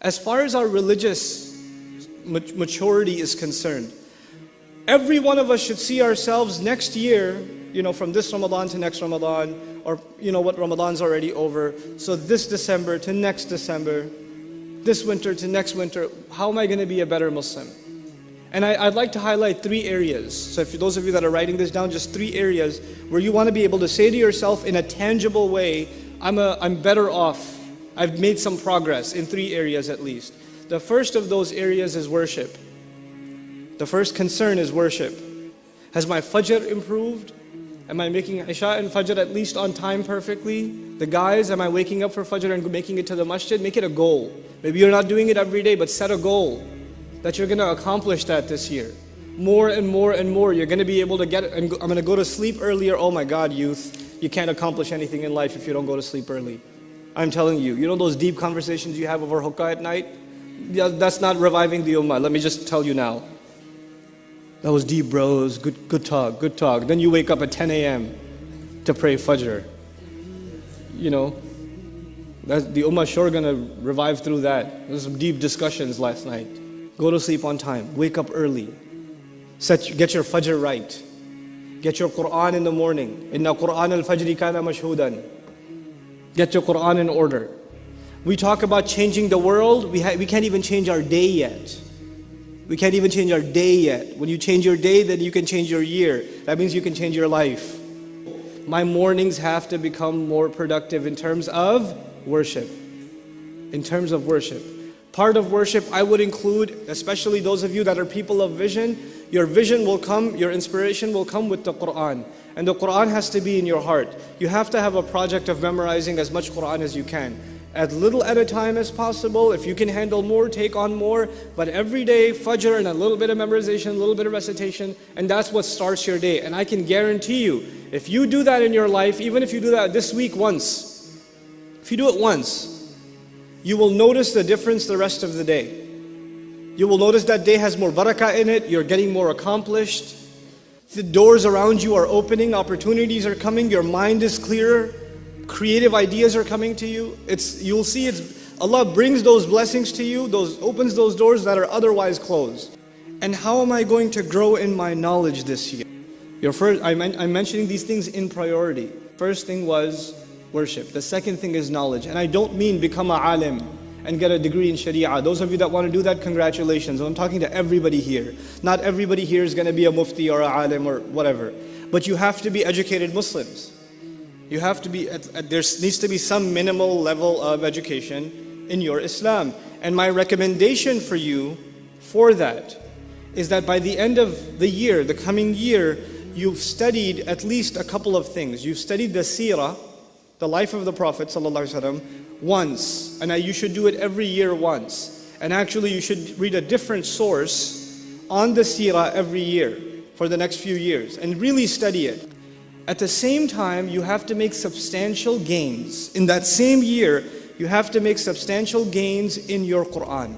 As far as our religious maturity is concerned, every one of us should see ourselves next year, from this Ramadan to next Ramadan, or what Ramadan's already over, so this December to next December, this winter to next winter, how am I going to be a better Muslim? And I'd like to highlight 3 areas. So if those of you that are writing this down, just 3 areas where you want to be able to say to yourself in a tangible way, I'm better off. I've made some progress in 3 areas at least. The first of those areas is worship. The first concern is worship. Has my Fajr improved? Am I making Isha and Fajr at least on time perfectly? The guys, am I waking up for Fajr and making it to the masjid? Make it a goal. Maybe you're not doing it every day, but set a goal that you're going to accomplish that this year. More and more and more, you're going to be able to get it. I'm going to go to sleep earlier. Oh my God, youth, you can't accomplish anything in life if you don't go to sleep early. I'm telling you, those deep conversations you have over hookah at night? Yeah, that's not reviving the ummah. Let me just tell you now. That was deep, bros. Good talk, good talk. Then you wake up at 10 a.m. to pray Fajr. The ummah sure gonna revive through that. There's some deep discussions last night. Go to sleep on time. Wake up early. Get your Fajr right. Get your Quran in the morning. Inna Quran al-Fajri kana mashhudan. Get your Quran in order. We talk about changing the world. We can't even change our day yet. We can't even change our day yet. When you change your day, then you can change your year. That means you can change your life. My mornings have to become more productive in terms of worship. In terms of worship. Part of worship I would include, especially those of you that are people of vision, your vision will come, your inspiration will come with the Quran. And the Quran has to be in your heart. You have to have a project of memorizing as much Quran as you can. As little at a time as possible. If you can handle more, take on more. But every day, Fajr and a little bit of memorization, a little bit of recitation, and that's what starts your day. And I can guarantee you, if you do that in your life, even if you do that this week once, if you do it once, you will notice the difference the rest of the day. You will notice that day has more barakah in it, you're getting more accomplished. The doors around you are opening, opportunities are coming, your mind is clearer. Creative ideas are coming to you. You'll see Allah brings those blessings to you, opens those doors that are otherwise closed. And how am I going to grow in my knowledge this year? I'm mentioning these things in priority. First thing was worship. The second thing is knowledge. And I don't mean become a alim and get a degree in Sharia. Those of you that want to do that, congratulations. I'm talking to everybody here. Not everybody here is going to be a mufti or a alim or whatever. But you have to be educated Muslims. You have to be, there needs to be some minimal level of education in your Islam. And my recommendation for you for that is that by the end of the year, the coming year, you've studied at least a couple of things. You've studied the seerah, the life of the Prophet ﷺ, once. And you should do it every year once. And actually you should read a different source on the seerah every year for the next few years and really study it. At the same time, you have to make substantial gains. In that same year, you have to make substantial gains in your Quran.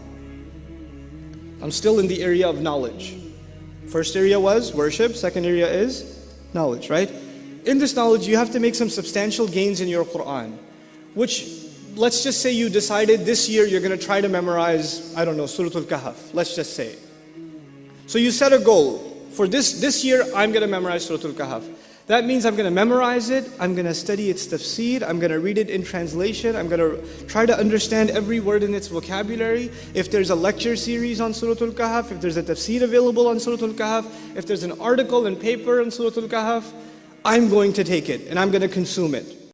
I'm still in the area of knowledge. First area was worship, second area is knowledge, right? In this knowledge, you have to make some substantial gains in your Quran. Which, let's just say you decided this year you're going to try to memorize, I don't know, Surah Al-Kahf, let's just say. So you set a goal. For this year, I'm going to memorize Surah Al-Kahf. That means I'm going to memorize it, I'm going to study its tafsir, I'm going to read it in translation, I'm going to try to understand every word in its vocabulary. If there's a lecture series on Surah Al-Kahf, if there's a tafsir available on Surah Al-Kahf, if there's an article and paper on Surah Al-Kahf, I'm going to take it and I'm going to consume it.